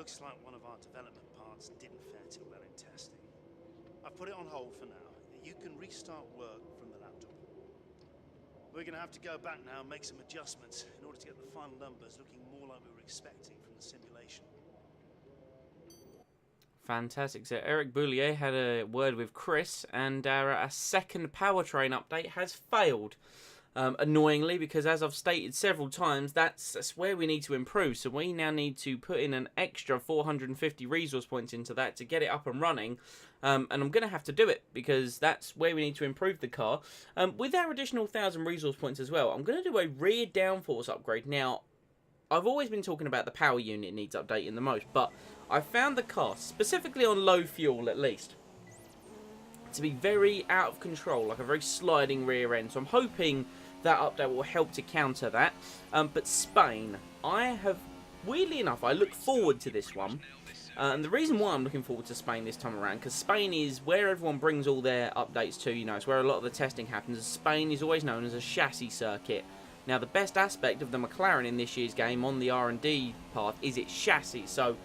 Looks like one of our development parts didn't fare too well in testing. I've put it on hold for now. You can restart work from the laptop. We're going to have to go back now and make some adjustments in order to get the final numbers looking more like we were expecting from the simulation. Fantastic. So Eric Boulier had a word with Chris, and our second powertrain update has failed. Annoyingly, because as I've stated several times, that's where we need to improve. So we now need to put in an extra 450 resource points into that to get it up and running. And I'm going to have to do it because that's where we need to improve the car. With our additional 1,000 resource points as well, I'm going to do a rear downforce upgrade. Now, I've always been talking about the power unit needs updating the most, but I found the car, specifically on low fuel at least, to be very out of control, like a very sliding rear end. So I'm hoping that update will help to counter that. But Spain, weirdly enough, I look forward to this one. And the reason why I'm looking forward to Spain this time around, because Spain is where everyone brings all their updates to, you know, it's where a lot of the testing happens. Spain is always known as a chassis circuit. Now, the best aspect of the McLaren in this year's game on the R&D path is its chassis. So,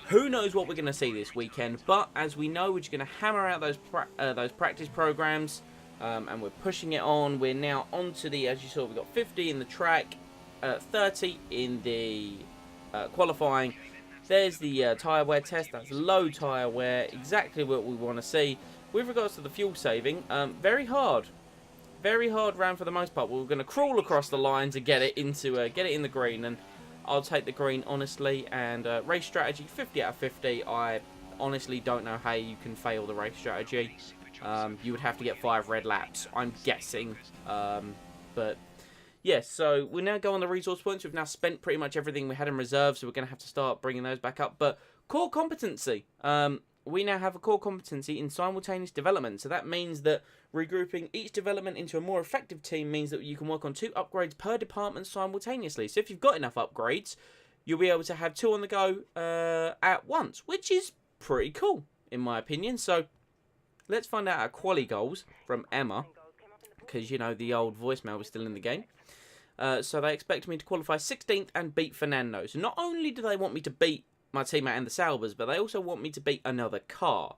who knows what we're going to see this weekend, but as we know, we're just going to hammer out those practice programs, and we're pushing it on. We're now on to the, as you saw, we've got 50 in the track, 30 in the qualifying. There's the tyre wear test. That's low tyre wear, exactly what we want to see. With regards to the fuel saving, very hard round for the most part. We're going to crawl across the line to get it into get it in the green, and I'll take the green honestly. And race strategy 50 out of 50. I honestly don't know how you can fail the race strategy. You would have to get 5 red laps, I'm guessing. But yes, so we now go on the resource points. We've now spent pretty much everything we had in reserve, so we're going to have to start bringing those back up. But core competency. We now have a core competency in simultaneous development. So that means that regrouping each development into a more effective team means that you can work on 2 upgrades per department simultaneously. So if you've got enough upgrades, you'll be able to have 2 on the go at once, which is pretty cool, in my opinion. So let's find out our quali goals from Emma, because, you know, the old voicemail was still in the game. So they expect me to qualify 16th and beat Fernando. So not only do they want me to beat my teammate and the Salvers, but they also want me to beat another car.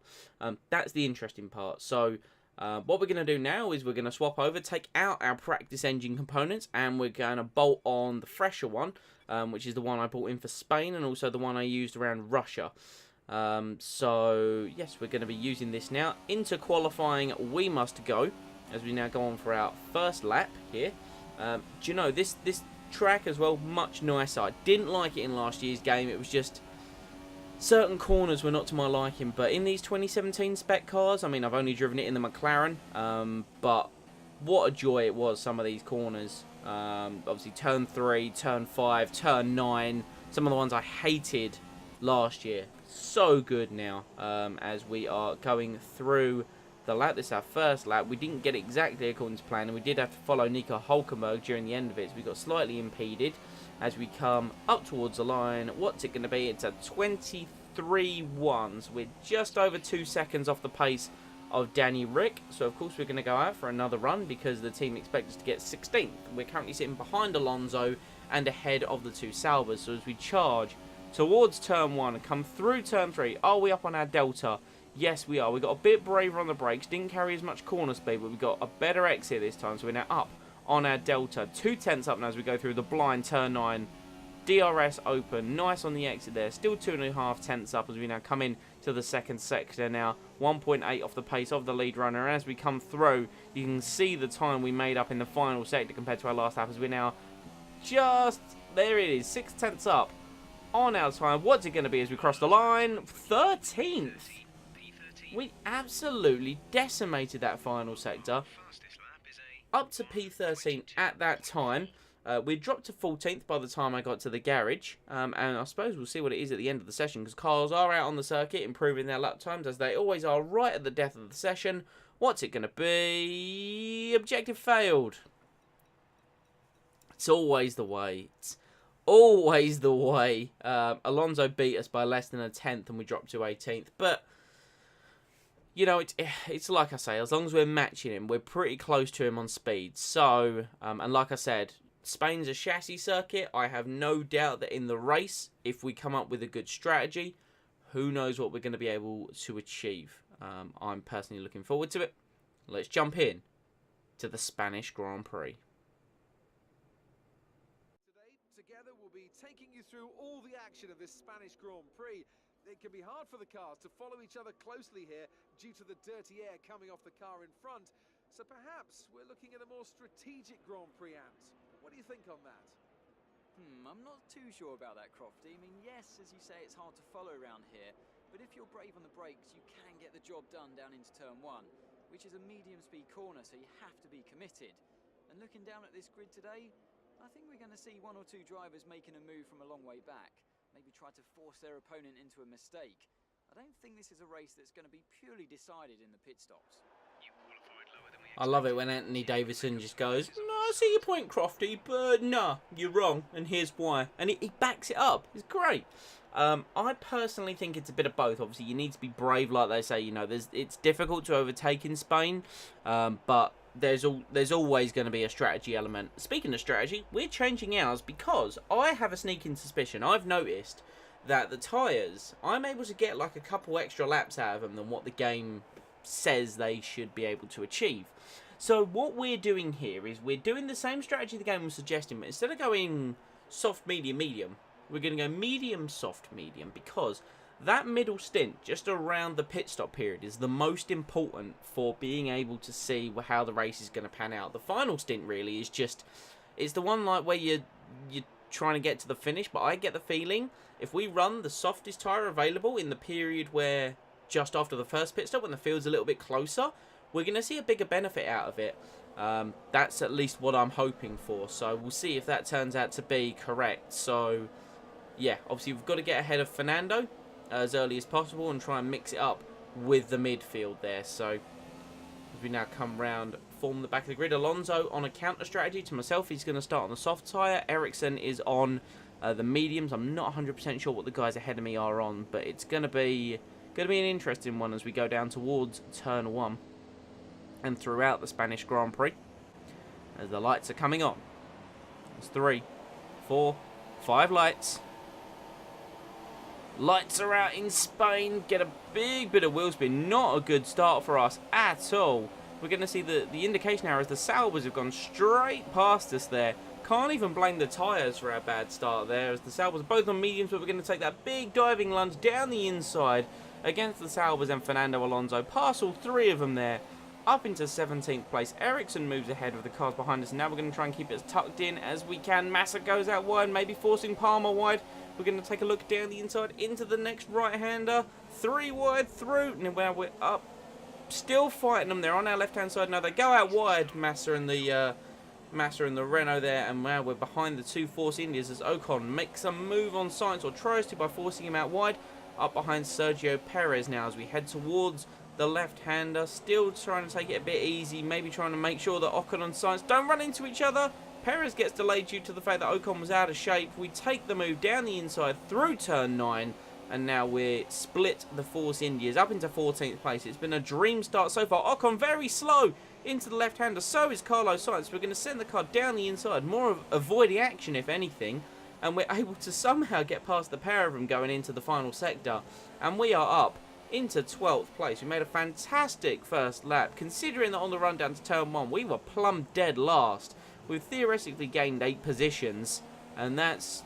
That's the interesting part. So what we're going to do now is we're going to swap over, take out our practice engine components, and we're going to bolt on the fresher one, which is the one I bought in for Spain, and also the one I used around Russia. So yes, we're going to be using this now. Into qualifying we must go, as we now go on for our first lap here. Do you know, this track as well, much nicer. I didn't like it in last year's game. It was just certain corners were not to my liking, but in these 2017 spec cars, I mean, I've only driven it in the McLaren, but what a joy it was, some of these corners. Obviously, turn 3, turn 5, turn 9, some of the ones I hated last year. So good now, as we are going through the lap. This is our first lap. We didn't get exactly according to plan, and we did have to follow Nico Hulkenberg during the end of it, so we got slightly impeded. As we come up towards the line, what's it going to be? It's a 23.1, so we're just over 2 seconds off the pace of Danny Rick. So, of course, we're going to go out for another run because the team expects us to get 16th. We're currently sitting behind Alonso and ahead of the 2 Salvers. So, as we charge towards turn 1 and come through turn 3, are we up on our delta? Yes, we are. We got a bit braver on the brakes, didn't carry as much corner speed, but we got a better exit this time, so we're now up on our delta. 2 tenths up now as we go through the blind turn 9. DRS open, nice on the exit there. Still 2.5 tenths up as we now come in to the second sector now. 1.8 off the pace of the lead runner. And as we come through, you can see the time we made up in the final sector compared to our last lap, as we're now just, there it is, 6 tenths up on our time. What's it going to be as we cross the line? 13th. We absolutely decimated that final sector. Up to P13 at that time. We dropped to 14th by the time I got to the garage. And I suppose we'll see what it is at the end of the session, because cars are out on the circuit improving their lap times, as they always are right at the death of the session. What's it going to be? Objective failed. It's always the way. It's always the way. Alonso beat us by less than a tenth and we dropped to 18th. But you know, it's like I say, as long as we're matching him, we're pretty close to him on speed. So, and like I said, Spain's a chassis circuit. I have no doubt that in the race, if we come up with a good strategy, who knows what we're going to be able to achieve. I'm personally looking forward to it. Let's jump in to the Spanish Grand Prix. Together we'll be taking you through all the action of this Spanish Grand Prix. It can be hard for the cars to follow each other closely here due to the dirty air coming off the car in front. So perhaps we're looking at a more strategic Grand Prix, Ant. What do you think on that? I'm not too sure about that, Crofty. I mean, yes, as you say, it's hard to follow around here, but if you're brave on the brakes, you can get the job done down into turn 1, which is a medium-speed corner, so you have to be committed. And looking down at this grid today, I think we're going to see 1 or 2 drivers making a move from a long way back, maybe try to force their opponent into a mistake. I don't think this is a race that's going to be purely decided in the pit stops. I love it when Anthony Davidson just goes, "No, I see your point, Crofty, but no, you're wrong, and here's why." And he backs it up. It's great. I personally think it's a bit of both. Obviously, you need to be brave, like they say. You know, it's difficult to overtake in Spain, but there's always going to be a strategy element. Speaking of strategy, we're changing ours because I have a sneaking suspicion. I've noticed that the tyres, I'm able to get like a couple extra laps out of them than what the game says they should be able to achieve. So what we're doing here is we're doing the same strategy the game was suggesting, but instead of going soft, medium, medium, we're going to go medium, soft, medium, because that middle stint just around the pit stop period is the most important for being able to see how the race is going to pan out. The final stint really is just, it's the one like where you're trying to get to the finish, but I get the feeling if we run the softest tyre available in the period where just after the first pit stop when the field's a little bit closer, we're going to see a bigger benefit out of it. That's at least what I'm hoping for. So we'll see if that turns out to be correct. So, yeah, obviously we've got to get ahead of Fernando as early as possible and try and mix it up with the midfield there. So as we now come round, form the back of the grid. Alonso on a counter strategy to myself. He's going to start on the soft tyre. Ericsson is on the mediums. I'm not 100% sure what the guys ahead of me are on, but it's going to be an interesting one as we go down towards turn 1 and throughout the Spanish Grand Prix as the lights are coming on. It's 3, 4, 5 lights. Lights are out in Spain. Get a big bit of wheel spin. Not a good start for us at all. We're going to see the indication now as the Saubers have gone straight past us there. Can't even blame the tyres for our bad start there as the Saubers are both on mediums, but we're going to take that big diving lunge down the inside against the Saubers and Fernando Alonso. Pass all 3 of them there. Up into 17th place. Ericsson moves ahead of the cars behind us. Now we're going to try and keep it as tucked in as we can. Massa goes out wide, maybe forcing Palmer wide. We're going to take a look down the inside into the next right-hander. 3 wide through. Now we're up. Still fighting them. They're on our left-hand side. Now they go out wide, Massa and the Renault there. And now we're behind the 2 Force Indias as Ocon makes a move on Sainz, or tries to by forcing him out wide. Up behind Sergio Perez now as we head towards the left-hander, still trying to take it a bit easy, maybe trying to make sure that Ocon and Sainz don't run into each other. Perez gets delayed due to the fact that Ocon was out of shape. We take the move down the inside through turn 9, and now we're split the Force Indias up into 14th place. It's been a dream start so far. Ocon very slow into the left-hander, so is Carlos Sainz. We're going to send the car down the inside, more of avoiding action if anything, and we're able to somehow get past the pair of them going into the final sector, and we are up into 12th place. We made a fantastic first lap, considering that on the run down to turn 1 we were plumb dead last. We've theoretically gained 8 positions, and that's,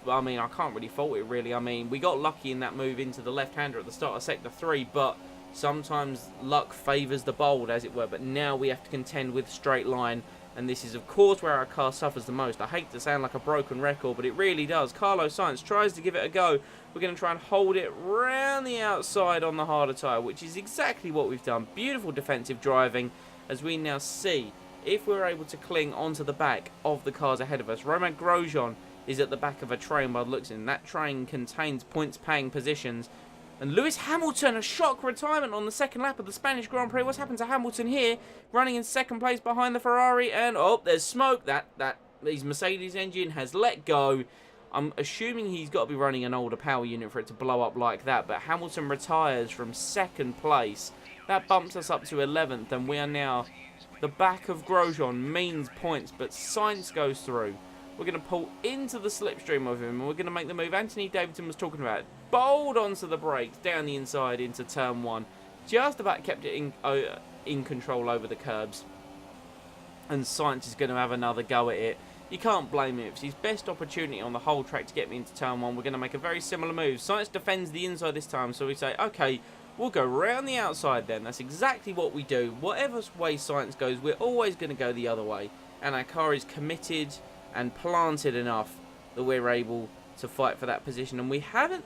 I mean, I can't really fault it really. I mean, we got lucky in that move into the left-hander at the start of sector 3, but sometimes luck favours the bold, as it were. But now we have to contend with straight line, and this is of course where our car suffers the most. I hate to sound like a broken record, but it really does. Carlos Sainz tries to give it a go. We're going to try and hold it round the outside on the harder tyre, which is exactly what we've done. Beautiful defensive driving as we now see if we're able to cling onto the back of the cars ahead of us. Romain Grosjean is at the back of a train by the looks of it. That train contains points-paying positions. And Lewis Hamilton, a shock retirement on the second lap of the Spanish Grand Prix. What's happened to Hamilton here? Running in second place behind the Ferrari, and oh, there's smoke. His Mercedes engine has let go. I'm assuming he's got to be running an older power unit for it to blow up like that, but Hamilton retires from second place. That bumps us up to 11th, and we are now the back of Grosjean means points, but Sainz goes through. We're going to pull into the slipstream of him, and we're going to make the move Anthony Davidson was talking about. Bold onto the brakes, down the inside into turn 1. Just about kept it in control over the curbs. And Sainz is going to have another go at it. You can't blame him. It's his best opportunity on the whole track to get me into turn 1. We're going to make a very similar move. Sainz defends the inside this time, so we say, okay, we'll go round the outside then. That's exactly what we do. Whatever way Sainz goes, we're always going to go the other way. And our car is committed and planted enough that we're able to fight for that position. And we haven't,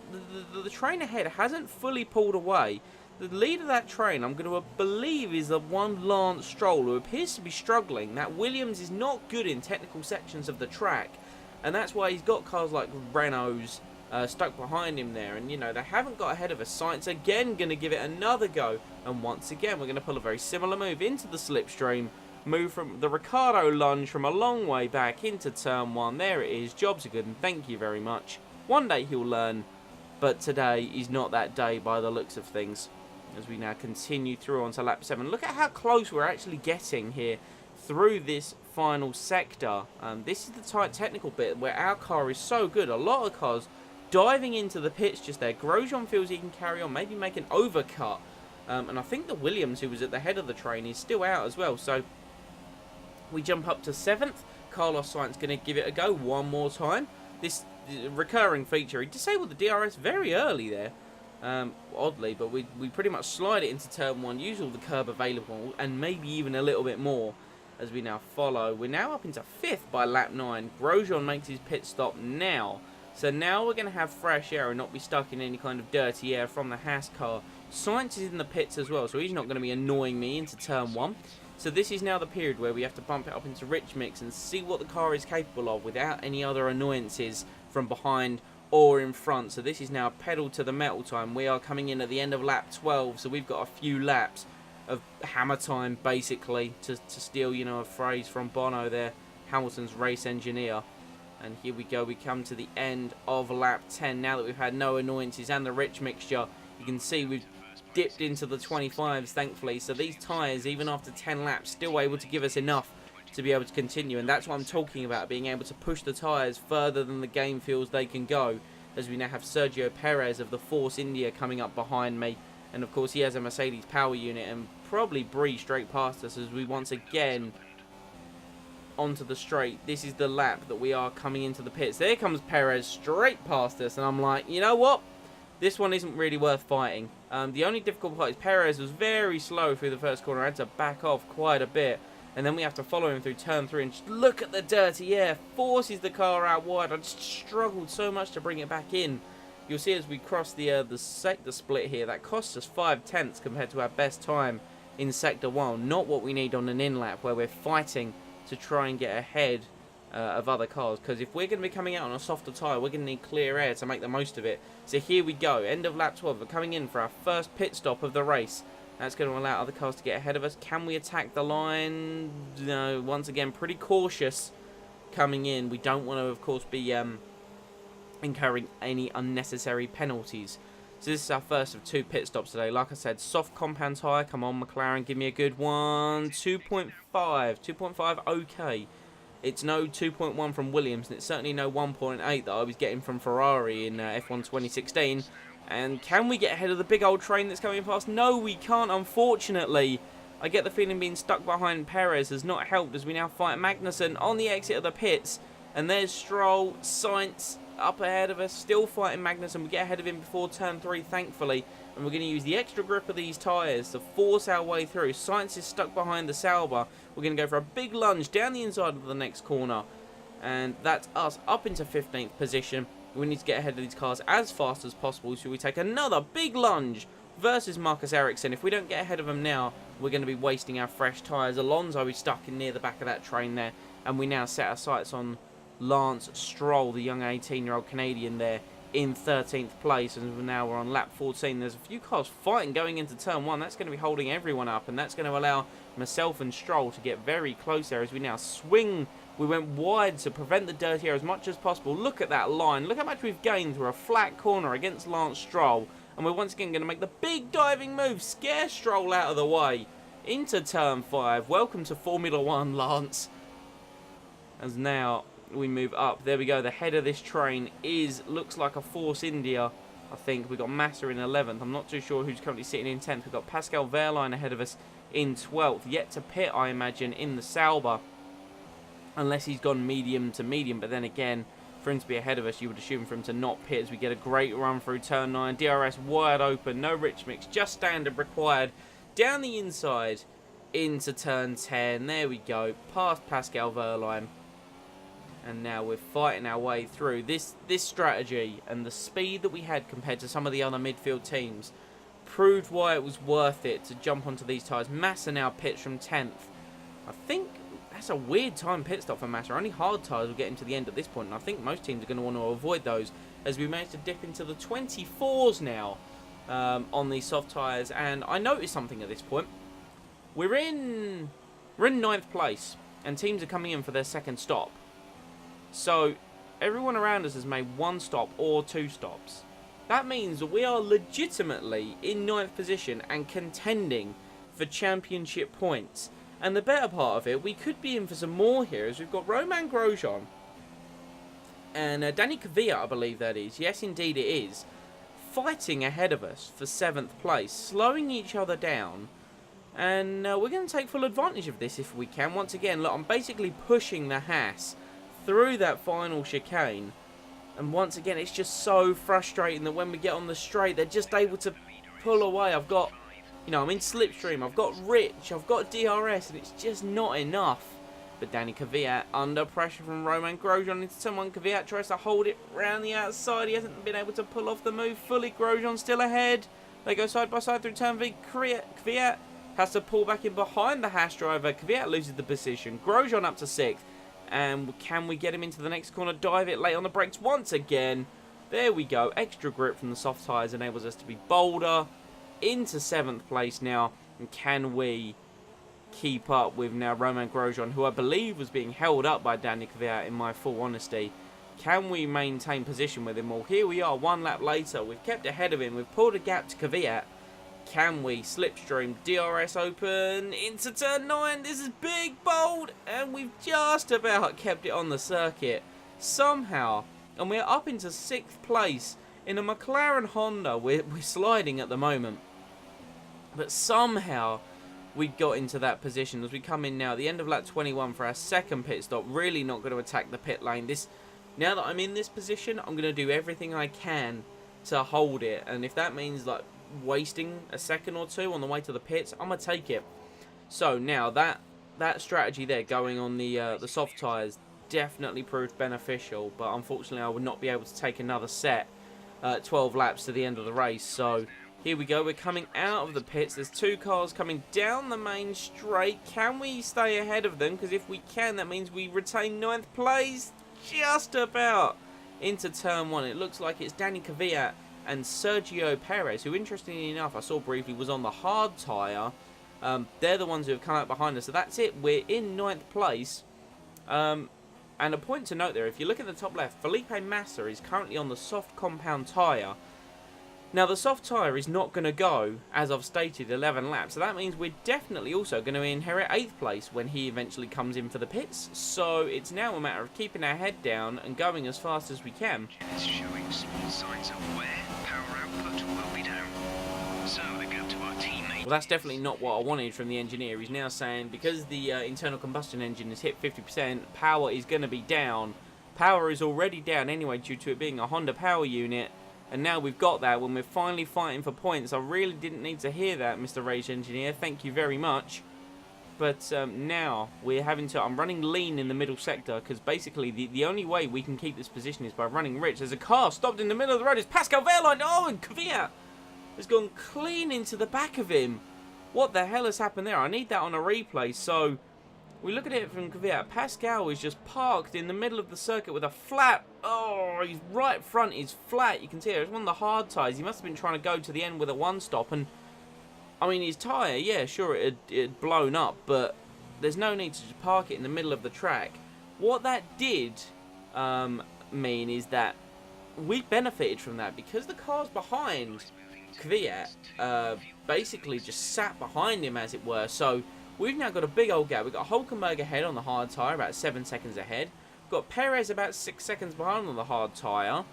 the train ahead hasn't fully pulled away. The lead of that train, I'm going to believe, is the one Lance Stroll, who appears to be struggling. That Williams is not good in technical sections of the track, and that's why he's got cars like Renault's stuck behind him there. And, you know, they haven't got ahead of us. Sainz again going to give it another go, and once again we're going to pull a very similar move into the slipstream. Move from the Ricciardo lunge from a long way back into turn 1. There it is. Jobs are good, and thank you very much. One day he'll learn, but today is not that day by the looks of things. As we now continue through onto lap 7. Look at how close we're actually getting here through this final sector. This is the tight technical bit where our car is so good. A lot of cars diving into the pits just there. Grosjean feels he can carry on, maybe make an overcut. And I think the Williams, who was at the head of the train, is still out as well. So we jump up to 7th. Carlos Sainz going to give it a go one more time. This recurring feature. He disabled the DRS very early there. Oddly, but we pretty much slide it into turn 1, use all the curb available, and maybe even a little bit more as we now follow. We're now up into 5th by lap 9. Grosjean makes his pit stop now. So now we're going to have fresh air and not be stuck in any kind of dirty air from the Haas car. Sainz is in the pits as well, so he's not going to be annoying me into turn 1. So this is now the period where we have to bump it up into rich mix and see what the car is capable of without any other annoyances from behind or in front. So this is now pedal to the metal time. We are coming in at the end of lap 12, so we've got a few laps of hammer time, basically, to steal, you know, a phrase from Bono there, Hamilton's race engineer. And here we go, we come to the end of lap 10. Now that we've had no annoyances and the rich mixture, you can see we've dipped into the 25s, thankfully. So these tyres, even after 10 laps, still able to give us enough to be able to continue, and that's what I'm talking about, being able to push the tyres further than the game feels they can go, as we now have Sergio Perez of the Force India coming up behind me, and of course he has a Mercedes power unit and probably breeze straight past us as we once again onto the straight. This is the lap that we are coming into the pits. There comes Perez straight past us, and I'm like, you know what, this one isn't really worth fighting. The only difficult part is Perez was very slow through the first corner. I had to back off quite a bit. And then we have to follow him through turn 3 and just look at the dirty air. Forces the car out wide. I just struggled so much to bring it back in. You'll see as we cross the sector split here, that costs us 5/10 compared to our best time in sector 1. Not what we need on an in-lap where we're fighting to try and get ahead of other cars. Because if we're going to be coming out on a softer tyre, we're going to need clear air to make the most of it. So here we go. End of lap 12. We're coming in for our first pit stop of the race. That's going to allow other cars to get ahead of us. Can we attack the line? No, once again, pretty cautious coming in. We don't want to, of course, be incurring any unnecessary penalties. So this is our first of 2 pit stops today. Like I said, soft compound tyre. Come on, McLaren, give me a good one. 2.5. 2.5, okay. It's no 2.1 from Williams, and it's certainly no 1.8 that I was getting from Ferrari in F1 2016. And can we get ahead of the big old train that's coming past? No, we can't, unfortunately. I get the feeling being stuck behind Perez has not helped as we now fight Magnussen on the exit of the pits. And there's Stroll, Sainz up ahead of us, still fighting Magnussen. We get ahead of him before turn 3, thankfully. And we're going to use the extra grip of these tyres to force our way through. Sainz is stuck behind the Sauber. We're going to go for a big lunge down the inside of the next corner. And that's us up into 15th position. We need to get ahead of these cars as fast as possible. So we take another big lunge versus Marcus Ericsson. If we don't get ahead of him now, we're going to be wasting our fresh tyres. Alonso is stuck in near the back of that train there. And we now set our sights on Lance Stroll, the young 18-year-old Canadian there, in 13th place. And now we're on lap 14. There's a few cars fighting going into turn 1. That's going to be holding everyone up. And that's going to allow myself and Stroll to get very close there as we now swing. We went wide to prevent the dirty air as much as possible. Look at that line. Look how much we've gained through a flat corner against Lance Stroll. And we're once again going to make the big diving move. Scare Stroll out of the way. into turn 5. Welcome to Formula 1, Lance. As now we move up. There we go. The head of this train looks like a Force India, I think. We've got Massa in 11th. I'm not too sure who's currently sitting in 10th. We've got Pascal Wehrlein ahead of us in 12th. Yet to pit, I imagine, in the Sauber. Unless he's gone medium to medium. But then again, for him to be ahead of us, you would assume for him to not pit as we get a great run through turn 9. DRS wide open. No rich mix. Just standard required. Down the inside into turn 10. There we go. Past Pascal Wehrlein. And now we're fighting our way through. This strategy and the speed that we had compared to some of the other midfield teams proved why it was worth it to jump onto these tyres. Massa now pits from 10th. I think that's a weird time pit stop for Massa. Only hard tyres will get him to the end at this point. And I think most teams are going to want to avoid those as we managed to dip into the 24s now on these soft tyres. And I noticed something at this point. We're in 9th place and teams are coming in for their second stop. So, everyone around us has made 1 stop or 2 stops. That means that we are legitimately in 9th position and contending for championship points. And the better part of it, we could be in for some more here, as we've got Romain Grosjean and Danny Kvyat, I believe that is. Yes, indeed it is. Fighting ahead of us for 7th place, slowing each other down. And we're going to take full advantage of this if we can. Once again, look, I'm basically pushing the Haas through that final chicane, and once again it's just so frustrating that when we get on the straight they're just able to pull away. I've got, I'm in slipstream, I've got Rich, I've got DRS, and it's just not enough. But Danny Kvyat under pressure from Romain Grosjean into someone. Kvyat tries to hold it round the outside. He hasn't been able to pull off the move fully. Grosjean still ahead. They go side by side through turn V. Kvyat has to pull back in behind the Haas driver. Kvyat loses the position. Grosjean up to 6th. And can we get him into the next corner? Dive it late on the brakes once again. There we go. Extra grip from the soft tyres enables us to be bolder. Into 7th place now. And can we keep up with now Romain Grosjean, who I believe was being held up by Danny Kvyat, in my full honesty. Can we maintain position with him? Well, here we are 1 lap later. We've kept ahead of him. We've pulled a gap to Kvyat. Can we slipstream? DRS open into turn 9. This is big, bold, and we've just about kept it on the circuit somehow. And we're up into 6th place in a McLaren Honda. We're sliding at the moment, but somehow we got into that position as we come in now at the end of lap 21 for our second pit stop. Really not going to attack the pit lane. Now that I'm in this position, I'm going to do everything I can to hold it, and if that means like wasting a second or two on the way to the pits, I'm gonna take it. So now that strategy there, going on the soft tyres, definitely proved beneficial, but unfortunately I would not be able to take another set 12 laps to the end of the race. So here we go, we're coming out of the pits. There's 2 cars coming down the main straight. Can we stay ahead of them? Because if we can, that means we retain 9th place just about into turn 1. It looks like it's Danny Kvyat and Sergio Perez, who interestingly enough I saw briefly was on the hard tyre. They're the ones who have come out behind us. So that's it, we're in 9th place. And a point to note there, if you look at the top left, Felipe Massa is currently on the soft compound tyre. Now the soft tyre is not going to go, as I've stated, 11 laps. So that means we're definitely also going to inherit 8th place when he eventually comes in for the pits. So it's now a matter of keeping our head down and going as fast as we can. It's showing small signs of wear. Power output will be down. So the gap to our teammate. Well, that's definitely not what I wanted from the engineer. He's now saying because the internal combustion engine has hit 50%, power is going to be down. Power is already down anyway due to it being a Honda power unit. And now we've got that when we're finally fighting for points. I really didn't need to hear that, Mr. Race Engineer. Thank you very much. But now we're having to... I'm running lean in the middle sector because basically the only way we can keep this position is by running rich. There's a car stopped in the middle of the road. It's Pascal Wehrlein. Oh, and Kvyat has gone clean into the back of him. What the hell has happened there? I need that on a replay. So we look at it from Kvyat. Pascal is just parked in the middle of the circuit with a flat... Oh, his right front is flat. You can see it. It's one of the hard tyres. He must have been trying to go to the end with a one-stop. And, I mean, his tyre, yeah, sure, it had blown up. But there's no need to just park it in the middle of the track. What that did mean is that we benefited from that. Because the cars behind Kvyat basically just sat behind him, as it were. So we've now got a big old gap. We've got Hulkenberg ahead on the hard tyre, about 7 seconds ahead. We've got Perez about 6 seconds behind on the hard tyre.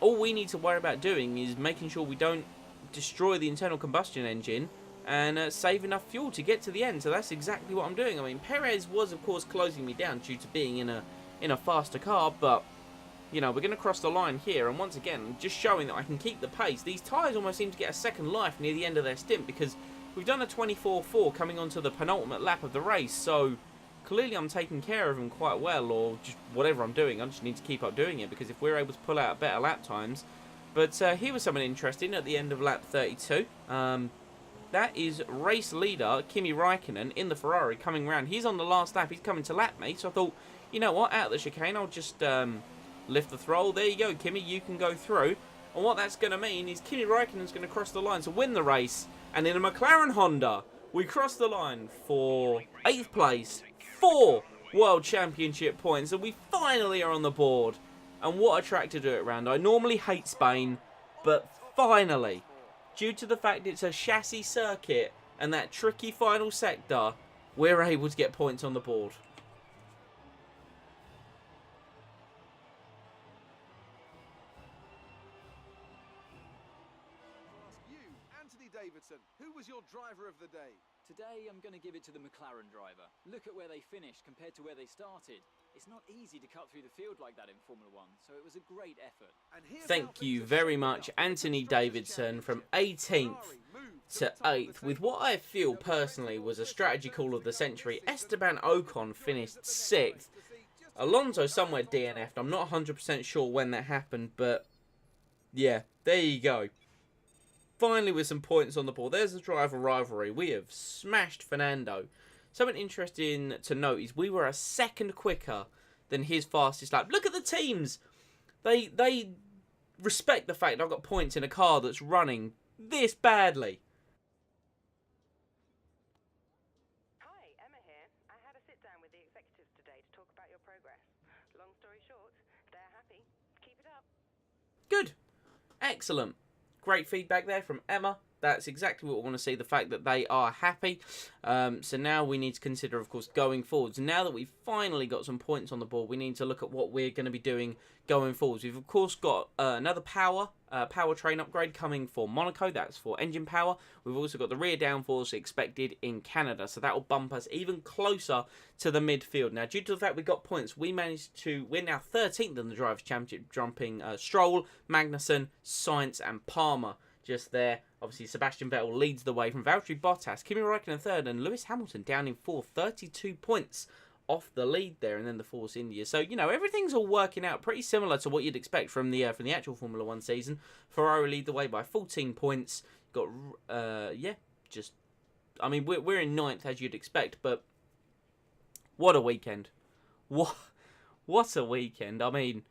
All we need to worry about doing is making sure we don't destroy the internal combustion engine and save enough fuel to get to the end. So that's exactly what I'm doing. I mean, Perez was, of course, closing me down due to being in a faster car, but you know, we're going to cross the line here, and once again, just showing that I can keep the pace. These tyres almost seem to get a second life near the end of their stint, because we've done a 24.4 coming onto the penultimate lap of the race, so clearly I'm taking care of them quite well, or just whatever I'm doing. I just need to keep up doing it, because if we're able to pull out better lap times. But here was something interesting at the end of lap 32. That is race leader Kimi Raikkonen in the Ferrari coming round. He's on the last lap. He's coming to lap me. So I thought, you know what, out of the chicane, I'll just lift the throttle. There you go, Kimi. You can go through. And what that's going to mean is Kimi Raikkonen's going to cross the line to win the race. And in a McLaren Honda, we cross the line for 8th place, 4 World Championship points. And we finally are on the board. And what a track to do it around. I normally hate Spain, but finally, due to the fact it's a chassis circuit and that tricky final sector, we're able to get points on the board. You, Anthony Davidson, who was your driver of the day? Today, I'm going to give it to the McLaren driver. Look at where they finished compared to where they started. It's not easy to cut through the field like that in Formula 1, so it was a great effort. Thank you very much, Anthony Davidson, from 18th to 8th, with what I feel personally was a strategy call of the century. Esteban Ocon finished 6th. Alonso somewhere DNF'd. I'm not 100% sure when that happened, but yeah, there you go. Finally with some points on the board. There's the driver rivalry. We have smashed Fernando. Something interesting to note is we were a second quicker than his fastest lap. Look at the teams. They respect the fact I've got points in a car that's running this badly. Hi, Emma here. I had a sit down with the executives today to talk about your progress. Long story short, they're happy. Keep it up. Good. Excellent. Great feedback there from Emma. That's exactly what we want to see, the fact that they are happy. So now we need to consider, of course, going forwards. Now that we've finally got some points on the board, we need to look at what we're going to be doing going forwards. We've, of course, got another powertrain upgrade coming for Monaco. That's for engine power. We've also got the rear downforce expected in Canada. So that will bump us even closer to the midfield. Now, due to the fact we got points, we're now 13th in the Drivers' Championship, jumping Stroll, Magnussen, Sainz and Palmer. Just there. Obviously, Sebastian Vettel leads the way from Valtteri Bottas, Kimi Raikkonen 3rd, and Lewis Hamilton down in 4th, 32 points off the lead there, and then the Force India. So, you know, everything's all working out pretty similar to what you'd expect from the actual Formula 1 season. Ferrari lead the way by 14 points. Got, I mean, we're in 9th as you'd expect, but what a weekend. What a weekend. I mean,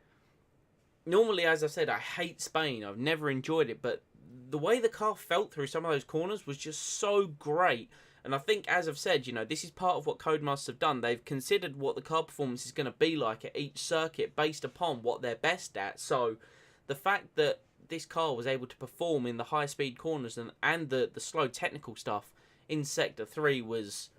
normally, as I said, I hate Spain. I've never enjoyed it, but the way the car felt through some of those corners was just so great. And I think, as I've said, you know, this is part of what Codemasters have done. They've considered what the car performance is going to be like at each circuit based upon what they're best at. So the fact that this car was able to perform in the high-speed corners and the slow technical stuff in Sector 3 was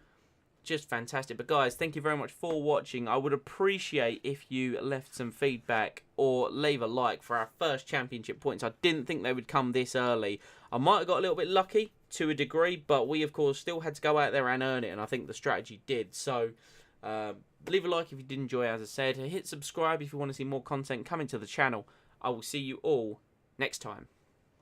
just fantastic. But guys, thank you very much for watching. I would appreciate if you left some feedback or leave a like for our first championship points. I didn't think they would come this early. I might have got a little bit lucky to a degree, but we of course still had to go out there and earn it, and I think the strategy did. So leave a like if you did enjoy, as I said. Hit subscribe if you want to see more content coming to the channel. I will see you all next time.